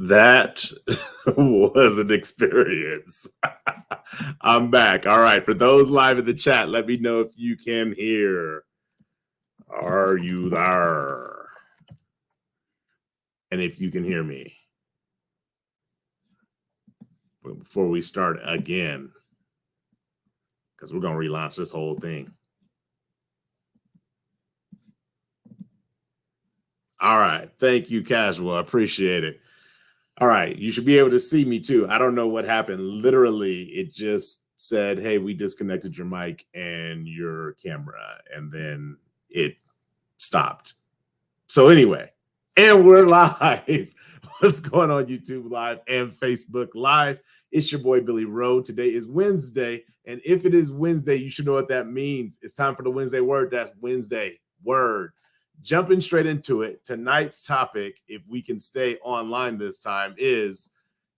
That was an experience. I'm back. All right. For those live in the chat, let me know if you can hear. Are you there? And if you can hear me. But before we start again, because we're going to relaunch this whole thing. All right. Thank you, Casual. I appreciate it. All right. You should be able to see me too. I don't know what happened. Literally, it just said, hey, we disconnected your mic and your camera. And then it stopped. So anyway, and we're live. What's going on YouTube Live and Facebook Live? It's your boy, Billy Rowe. Today is Wednesday. And if it is Wednesday, you should know what that means. It's time for the Wednesday word. That's Wednesday word. Jumping straight into it, tonight's topic, if we can stay online this time, is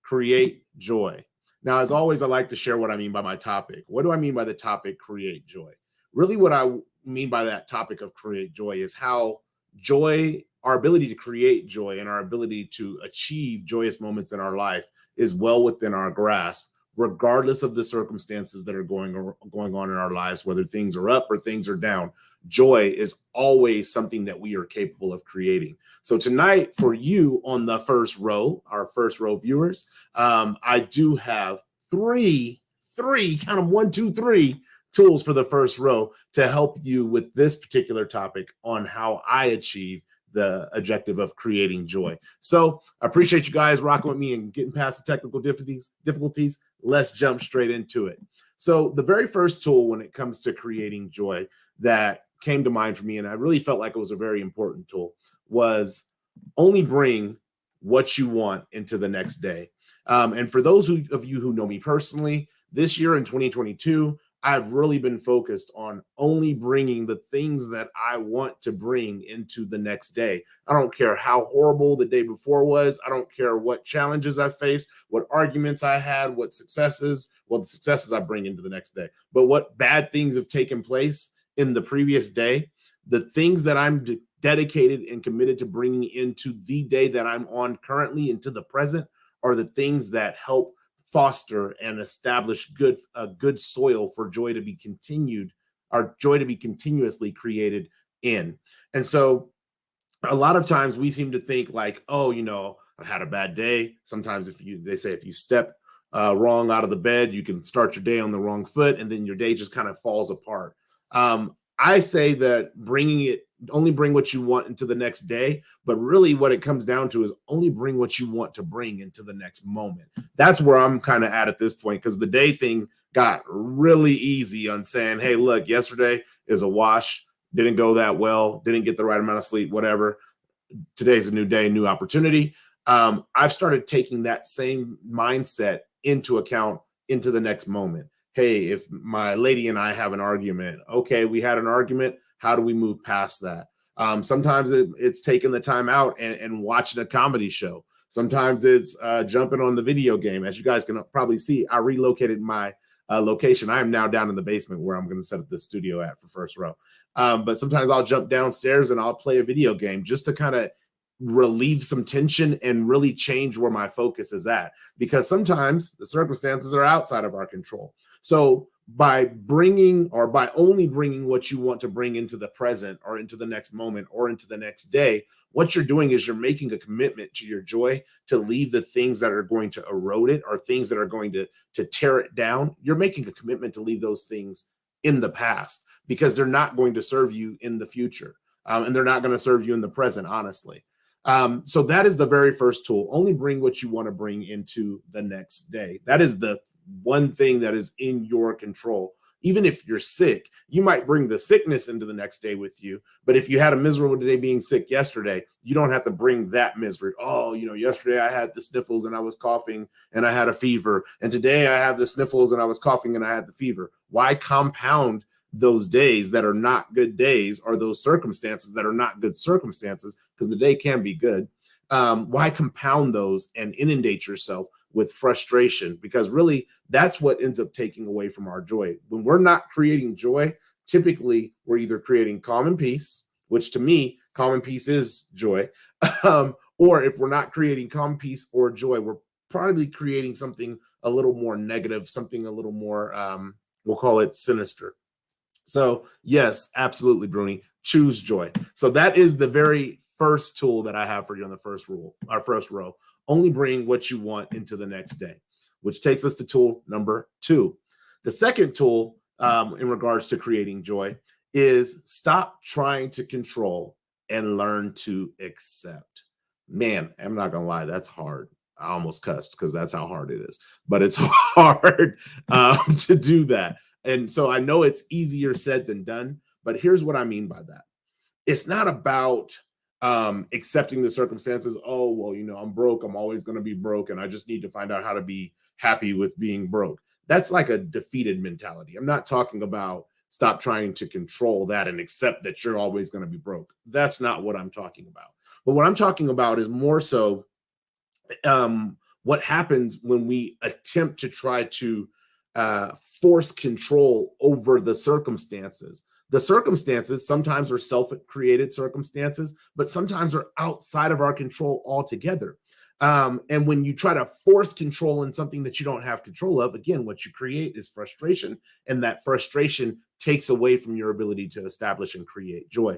create joy. Now, as always, I like to share what I mean by my topic. What do I mean by the topic create joy? Really, what I mean by that topic of create joy is how joy, our ability to create joy and our ability to achieve joyous moments in our life is well within our grasp, regardless of the circumstances that are going on in our lives, whether things are up or things are down. Joy is always something that we are capable of creating. So tonight, for you on the first row, our first row viewers, I do have three, kind of 1, 2, 3 tools for the first row to help you with this particular topic on how I achieve the objective of creating joy. So I appreciate you guys rocking with me and getting past the technical difficulties. Let's jump straight into it. So the very first tool when it comes to creating joy that came to mind for me, and I really felt like it was a very important tool, was only bring what you want into the next day. And for those of you who know me personally, this year in 2022, I've really been focused on only bringing the things that I want to bring into the next day. I don't care how horrible the day before was. I don't care what challenges I faced, what arguments I had, what successes, well, the successes I bring into the next day, but what bad things have taken place in the previous day. The things that I'm dedicated and committed to bringing into the day that I'm on currently, into the present, are the things that help foster and establish a good soil for joy to be continued, or joy to be continuously created in. And so a lot of times we seem to think like, oh, I had a bad day. Sometimes they say if you step wrong out of the bed, you can start your day on the wrong foot, and then your day just kind of falls apart. I say that only bring what you want into the next day, but really what it comes down to is only bring what you want to bring into the next moment. That's where I'm kind of at this point, because the day thing got really easy on saying, hey, look, yesterday is a wash, didn't go that well, didn't get the right amount of sleep, whatever. Today's a new day, new opportunity. I've started taking that same mindset into account into the next moment. Hey, if my lady and I have an argument, okay, we had an argument. How do we move past that? Sometimes it's taking the time out and watching a comedy show. Sometimes it's jumping on the video game. As you guys can probably see, I relocated my location. I am now down in the basement where I'm going to set up the studio at for first row. But sometimes I'll jump downstairs and I'll play a video game just to kind of relieve some tension and really change where my focus is at, because sometimes the circumstances are outside of our control. So by only bringing what you want to bring into the present or into the next moment or into the next day, what you're doing is you're making a commitment to your joy to leave the things that are going to erode it or things that are going to tear it down. You're making a commitment to leave those things in the past, because they're not going to serve you in the future. And they're not going to serve you in the present, honestly. So that is the very first tool. Only bring what you want to bring into the next day. That is the one thing that is in your control. Even if you're sick, you might bring the sickness into the next day with you. But if you had a miserable day being sick yesterday, you don't have to bring that misery. Oh, yesterday I had the sniffles and I was coughing and I had a fever. And today I have the sniffles and I was coughing and I had the fever. Why compound those days that are not good days, or those circumstances that are not good circumstances? Because the day can be good. Why compound those and inundate yourself with frustration? Because really that's what ends up taking away from our joy. When we're not creating joy, typically we're either creating calm and peace, which to me, calm and peace is joy, Or if we're not creating calm, peace, or joy, we're probably creating something a little more negative, something a little more, we'll call it sinister. So yes, absolutely, Bruni. Choose joy. So that is the very first tool that I have for you on the first rule, our first row. Only bring what you want into the next day, which takes us to tool number 2. The second tool in regards to creating joy is stop trying to control and learn to accept. Man, I'm not gonna lie, that's hard. I almost cussed because that's how hard it is, but it's hard to do that. And so I know it's easier said than done, but here's what I mean by that. It's not about accepting the circumstances. Oh, well, I'm broke. I'm always going to be broke. And I just need to find out how to be happy with being broke. That's like a defeated mentality. I'm not talking about stop trying to control that and accept that you're always going to be broke. That's not what I'm talking about. But what I'm talking about is more so what happens when we attempt to try to force control over the circumstances. The circumstances sometimes are self-created circumstances, but sometimes are outside of our control altogether. And when you try to force control in something that you don't have control of, again, what you create is frustration, and that frustration takes away from your ability to establish and create joy.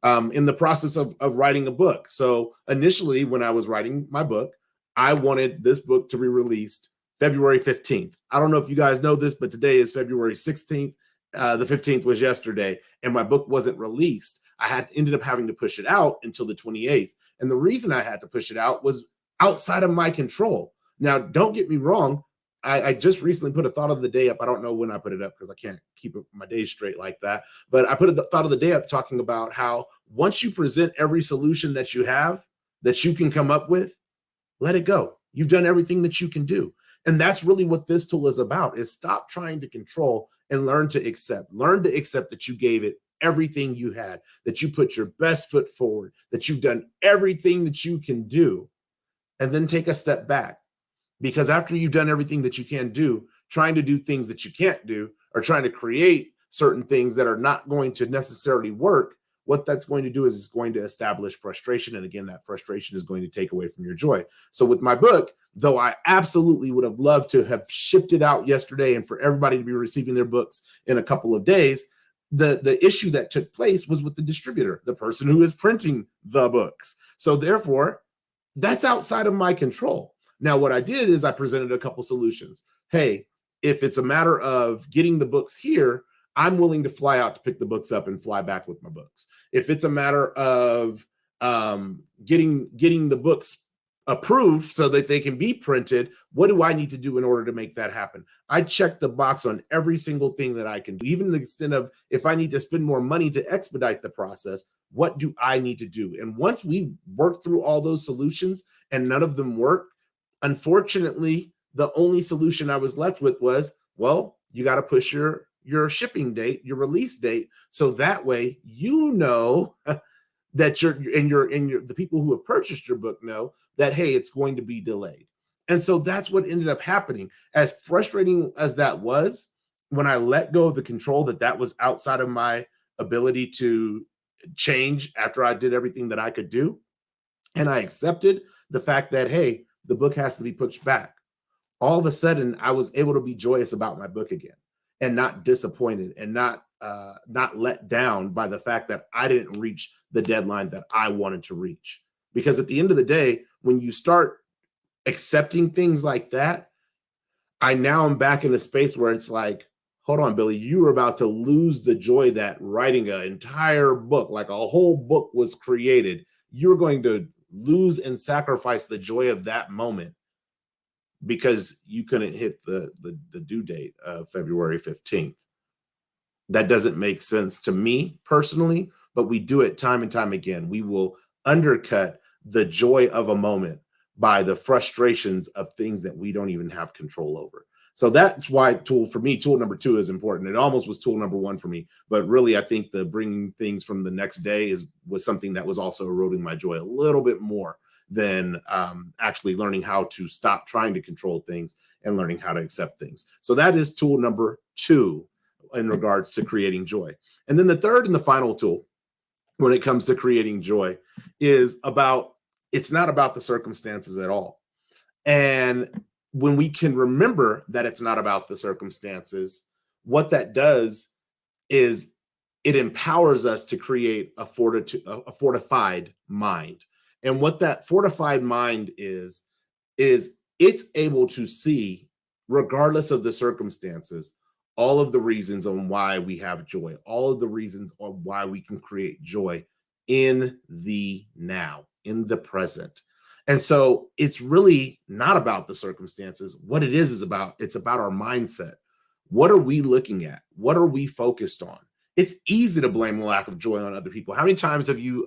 In the process of writing a book. So initially, when I was writing my book, I wanted this book to be released February 15th. I don't know if you guys know this, but today is February 16th. The 15th was yesterday, and my book wasn't released. I ended up having to push it out until the 28th. And the reason I had to push it out was outside of my control. Now, don't get me wrong. I just recently put a thought of the day up. I don't know when I put it up because I can't keep my days straight like that. But I put a thought of the day up talking about how once you present every solution that you have, that you can come up with, let it go. You've done everything that you can do. And that's really what this tool is about, is stop trying to control and learn to accept. Learn to accept that you gave it everything you had, that you put your best foot forward, that you've done everything that you can do, and then take a step back. Because after you've done everything that you can do, trying to do things that you can't do, or trying to create certain things that are not going to necessarily work, what that's going to do is it's going to establish frustration. And again, that frustration is going to take away from your joy. So with my book, though I absolutely would have loved to have shipped it out yesterday and for everybody to be receiving their books in a couple of days, the issue that took place was with the distributor, the person who is printing the books. So therefore, that's outside of my control. Now, what I did is I presented a couple solutions. Hey, if it's a matter of getting the books here, I'm willing to fly out to pick the books up and fly back with my books. If it's a matter of getting the books approved so that they can be printed, what do I need to do in order to make that happen? I check the box on every single thing that I can do, even to the extent of if I need to spend more money to expedite the process, what do I need to do? And once we work through all those solutions and none of them work, unfortunately, the only solution I was left with was, well, you got to push your shipping date, your release date, so that way that the people who have purchased your book know that, hey, it's going to be delayed. And so that's what ended up happening. As frustrating as that was, when I let go of the control that was outside of my ability to change after I did everything that I could do, and I accepted the fact that, hey, the book has to be pushed back, all of a sudden I was able to be joyous about my book again and not disappointed and not let down by the fact that I didn't reach the deadline that I wanted to reach. Because at the end of the day, when you start accepting things like that, I now am back in a space where it's like, hold on, Billy, you were about to lose the joy that writing an entire book, like a whole book was created. You're going to lose and sacrifice the joy of that moment because you couldn't hit the due date of February 15th. That doesn't make sense to me personally, but we do it time and time again. We will undercut the joy of a moment by the frustrations of things that we don't even have control over. So that's why tool number 2 is important. It almost was tool number 1 for me, but really I think the bringing things from the next day was something that was also eroding my joy a little bit more than actually learning how to stop trying to control things and learning how to accept things. So that is tool number 2 in regards to creating joy. And then the third and the final tool when it comes to creating joy is about it's not about the circumstances at all. And when we can remember that it's not about the circumstances, what that does is it empowers us to create a fortified mind. And what that fortified mind is it's able to see, regardless of the circumstances, all of the reasons on why we have joy, all of the reasons on why we can create joy in the now, in the present. And so it's really not about the circumstances. What it is about, it's about our mindset. What are we looking at? What are we focused on? It's easy to blame the lack of joy on other people. How many times have you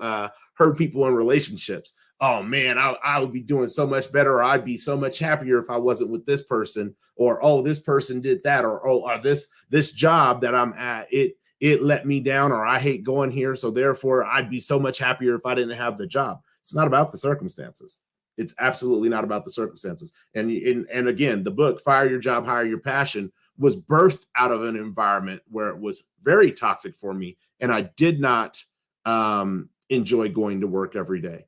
heard people in relationships? Oh man, I would be doing so much better, or I'd be so much happier if I wasn't with this person, or oh, this person did that, or this job that I'm at, it let me down, or I hate going here, so therefore I'd be so much happier if I didn't have the job. It's not about the circumstances. It's absolutely not about the circumstances. And again, the book Fire Your Job, Hire Your Passion was birthed out of an environment where it was very toxic for me, and I did not enjoy going to work every day.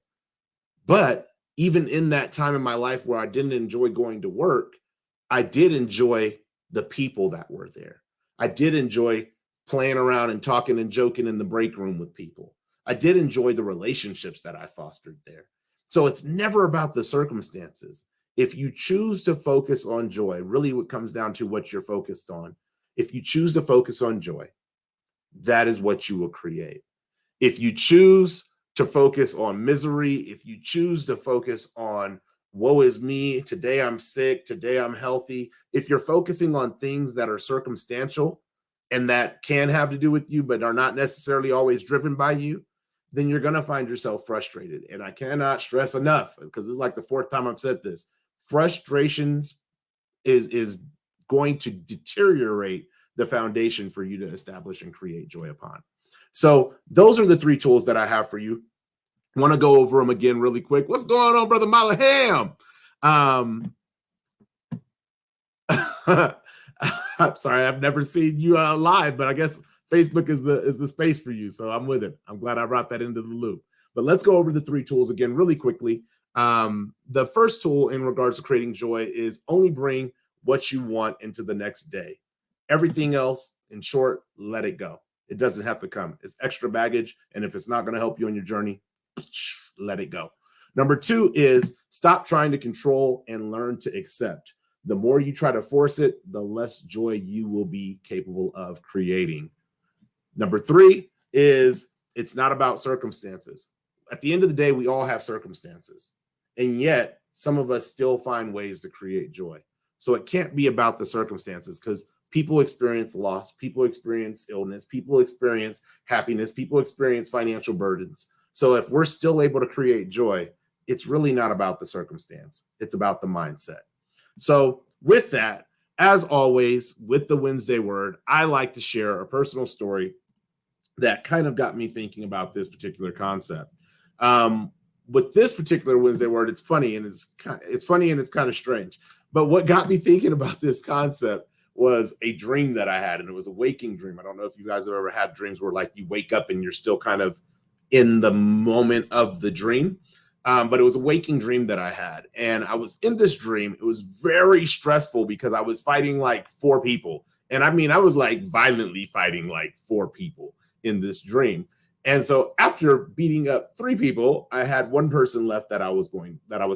But even in that time in my life where I didn't enjoy going to work, I did enjoy the people that were there. I did enjoy playing around and talking and joking in the break room with people. I did enjoy the relationships that I fostered there. So it's never about the circumstances. If you choose to focus on joy, really what comes down to what you're focused on. If you choose to focus on joy, that is what you will create. If you choose to focus on misery, if you choose to focus on woe is me, today I'm sick, today I'm healthy, if you're focusing on things that are circumstantial and that can have to do with you, but are not necessarily always driven by you, then you're going to find yourself frustrated. And I cannot stress enough, because this is like the fourth time I've said this, frustrations is going to deteriorate the foundation for you to establish and create joy upon. So those are the three tools that I have for you. I want to go over them again really quick. What's going on, Brother Malaham? I'm sorry, I've never seen you live, but I guess Facebook is the space for you. So I'm with it. I'm glad I brought that into the loop. But let's go over the three tools again really quickly. The first tool in regards to creating joy is only bring what you want into the next day. Everything else, in short, let it go. It doesn't have to come. It's extra baggage. And if it's not going to help you on your journey, let it go. Number two is stop trying to control and learn to accept. The more you try to force it, the less joy you will be capable of creating. Number three is it's not about circumstances. At the end of the day, we all have circumstances. And yet, some of us still find ways to create joy. So it can't be about the circumstances, because people experience loss, people experience illness, people experience happiness, people experience financial burdens. So if we're still able to create joy, it's really not about the circumstance. It's about the mindset. So with that, as always, with the Wednesday word, I like to share a personal story that kind of got me thinking about this particular concept. With this particular Wednesday word, it's funny and it's kind of strange. But what got me thinking about this concept was a dream that I had, and it was a waking dream. I don't know if you guys have ever had dreams where like you wake up and you're still kind of in the moment of the dream. But it was a waking dream that I had. And I was in this dream. It was very stressful because I was fighting like 4 people. And I mean, I was like violently fighting like 4 people in this dream. And so after beating up 3 people, I had 1 person left that I was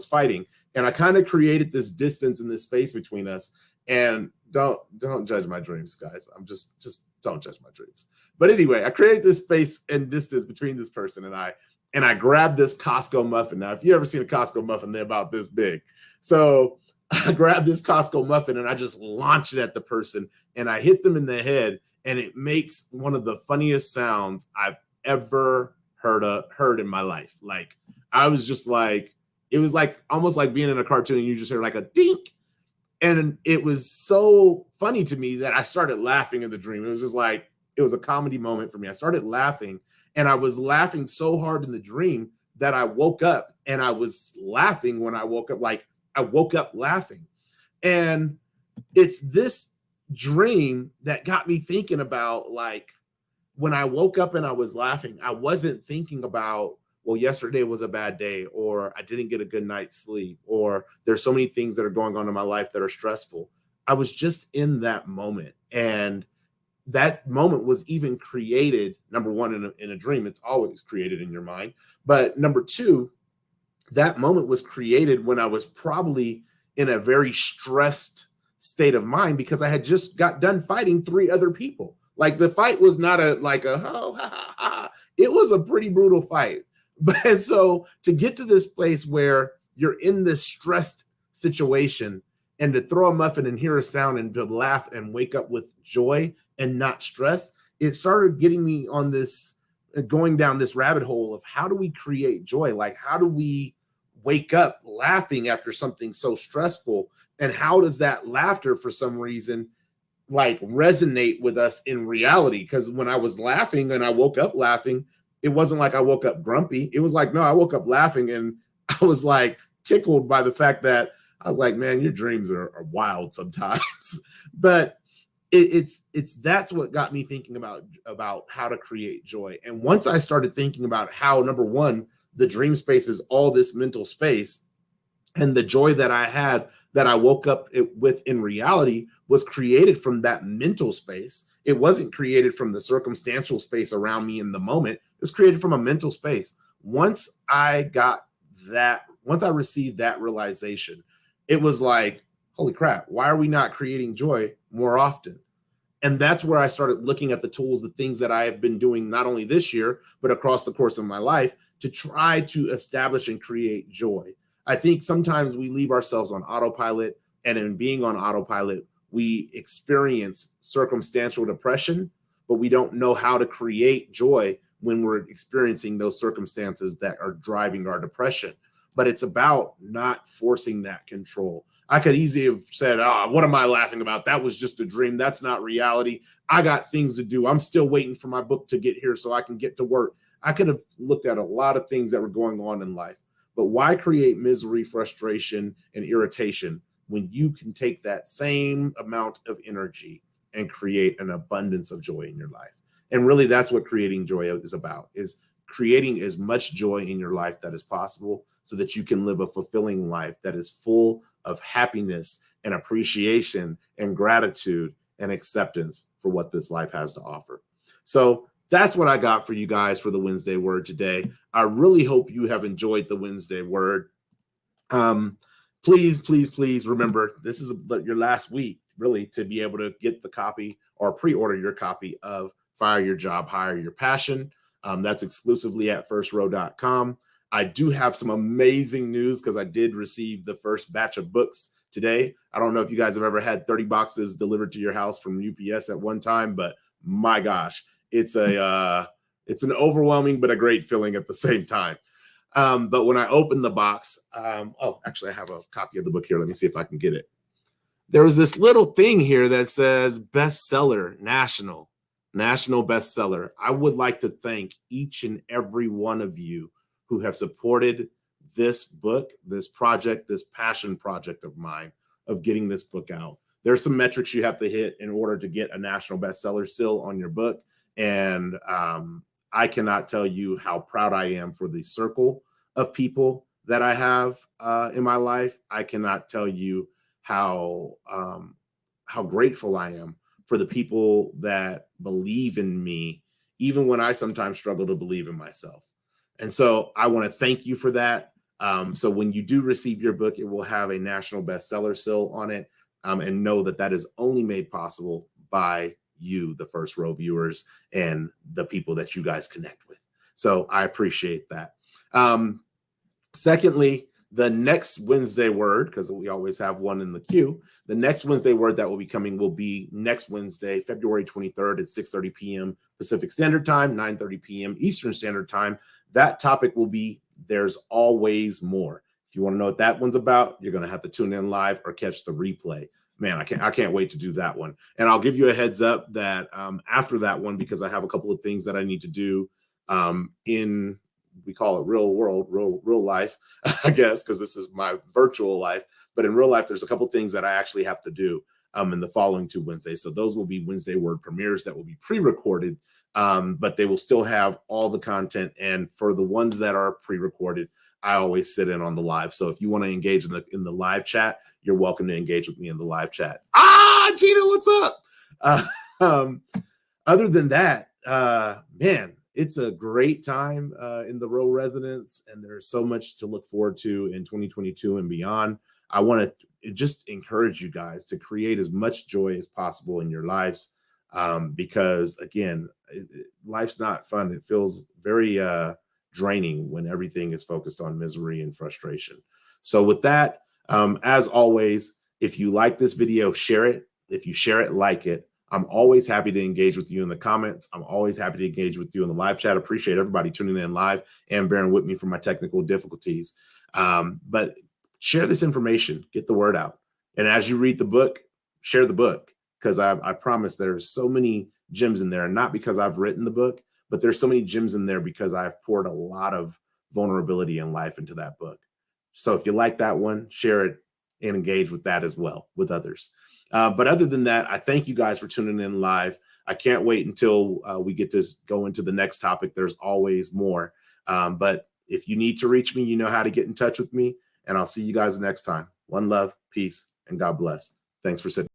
fighting. And I kind of created this distance in this space between us. And don't judge my dreams, guys. I'm just don't judge my dreams. But anyway, I created this space and distance between this person and I grabbed this Costco muffin. Now, if you ever seen a Costco muffin, they're about this big. So I grabbed this Costco muffin and I just launched it at the person and I hit them in the head, and it makes one of the funniest sounds I've ever heard in my life. Like, I was just like, it was like almost like being in a cartoon and you just hear like a dink. And it was so funny to me that I started laughing in the dream. It was just like, it was a comedy moment for me. I started laughing, and I was laughing so hard in the dream that I woke up, and I was laughing when I woke up. Like, I woke up laughing. And it's this dream that got me thinking about, like, when I woke up and I was laughing, I wasn't thinking about well, yesterday was a bad day, or I didn't get a good night's sleep, or there's so many things that are going on in my life that are stressful. I was just in that moment. And that moment was even created, number one, in a dream. It's always created in your mind. But number two, that moment was created when I was probably in a very stressed state of mind because I had just got done fighting three other people. Like the fight was not a like a oh ha, ha, ha. It was a pretty brutal fight. But so to get to this place where you're in this stressed situation and to throw a muffin and hear a sound and to laugh and wake up with joy and not stress, it started getting me on this going down this rabbit hole of how do we create joy? Like, how do we wake up laughing after something so stressful? And how does that laughter, for some reason, like resonate with us in reality? Because when I was laughing and I woke up laughing, it wasn't like I woke up grumpy. It was like, no, I woke up laughing and I was like tickled by the fact that I was like, man, your dreams are wild sometimes. But it's that's what got me thinking about how to create joy. And once I started thinking about how, number one, the dream space is all this mental space, and the joy that I had that I woke up with in reality was created from that mental space. It wasn't created from the circumstantial space around me in the moment. It was created from a mental space. Once I received that realization, it was like, holy crap, why are we not creating joy more often? And that's where I started looking at the tools, the things that I have been doing, not only this year, but across the course of my life, to try to establish and create joy. I think sometimes we leave ourselves on autopilot, and in being on autopilot, we experience circumstantial depression, but we don't know how to create joy when we're experiencing those circumstances that are driving our depression. But it's about not forcing that control. I could easily have said, what am I laughing about? That was just a dream. That's not reality. I got things to do. I'm still waiting for my book to get here so I can get to work. I could have looked at a lot of things that were going on in life. But why create misery, frustration, and irritation when you can take that same amount of energy and create an abundance of joy in your life? And really, that's what creating joy is about, is creating as much joy in your life that is possible so that you can live a fulfilling life that is full of happiness and appreciation and gratitude and acceptance for what this life has to offer. So that's what I got for you guys for the Wednesday word today. I really hope you have enjoyed the Wednesday word. Please remember, this is your last week, really, to be able to get the copy or pre-order your copy of Fire Your Job, Hire Your Passion. That's exclusively at firstrow.com. I do have some amazing news because I did receive the first batch of books today. I don't know if you guys have ever had 30 boxes delivered to your house from UPS at one time, but my gosh, it's an overwhelming but a great feeling at the same time. But when I opened the box, actually I have a copy of the book here. Let me see if I can get it. There was this little thing here that says bestseller, national bestseller. I would like to thank each and every one of you who have supported this book, this project, this passion project of mine of getting this book out. There's some metrics you have to hit in order to get a national bestseller seal on your book. And I cannot tell you how proud I am for the circle of people that I have in my life. I cannot tell you how grateful I am for the people that believe in me, even when I sometimes struggle to believe in myself. And so I want to thank you for that. So when you do receive your book, it will have a national bestseller seal on it. And know that that is only made possible by you, the First Row viewers, and the people that you guys connect with. So I appreciate that. Secondly, the next Wednesday word, because we always have one in the queue, the next Wednesday word that will be coming will be next Wednesday, February 23rd at 6:30 p.m. Pacific Standard Time, 9:30 p.m. Eastern Standard Time. That topic will be There's Always More. If you want to know what that one's about, you're going to have to tune in live or catch the replay. Man, I can't wait to do that one. And I'll give you a heads up that after that one, because I have a couple of things that I need to do in, we call it real life, I guess, because this is my virtual life. But in real life, there's a couple of things that I actually have to do in the following 2 Wednesdays. So those will be Wednesday word premieres that will be pre-recorded but they will still have all the content. And for the ones that are pre-recorded, I always sit in on the live. So if you want to engage in the live chat, you're welcome to engage with me in the live chat. Gina, what's up? Um, Other than that, man, it's a great time in the Row residence, and there's so much to look forward to in 2022 and beyond. I want to just encourage you guys to create as much joy as possible in your lives, because again, life's not fun. It feels very draining when everything is focused on misery and frustration. So with that, as always, if you like this video, share it. If you share it, like it. I'm always happy to engage with you in the comments. I'm always happy to engage with you in the live chat. Appreciate everybody tuning in live and bearing with me for my technical difficulties. But share this information, get the word out. And as you read the book, share the book, because I promise there's so many gems in there, not because I've written the book, but there's so many gems in there because I've poured a lot of vulnerability and life into that book. So if you like that one, share it and engage with that as well with others. But other than that, I thank you guys for tuning in live. I can't wait until we get to go into the next topic. There's always more. But if you need to reach me, you know how to get in touch with me. And I'll see you guys next time. One love, peace, and God bless. Thanks for sitting.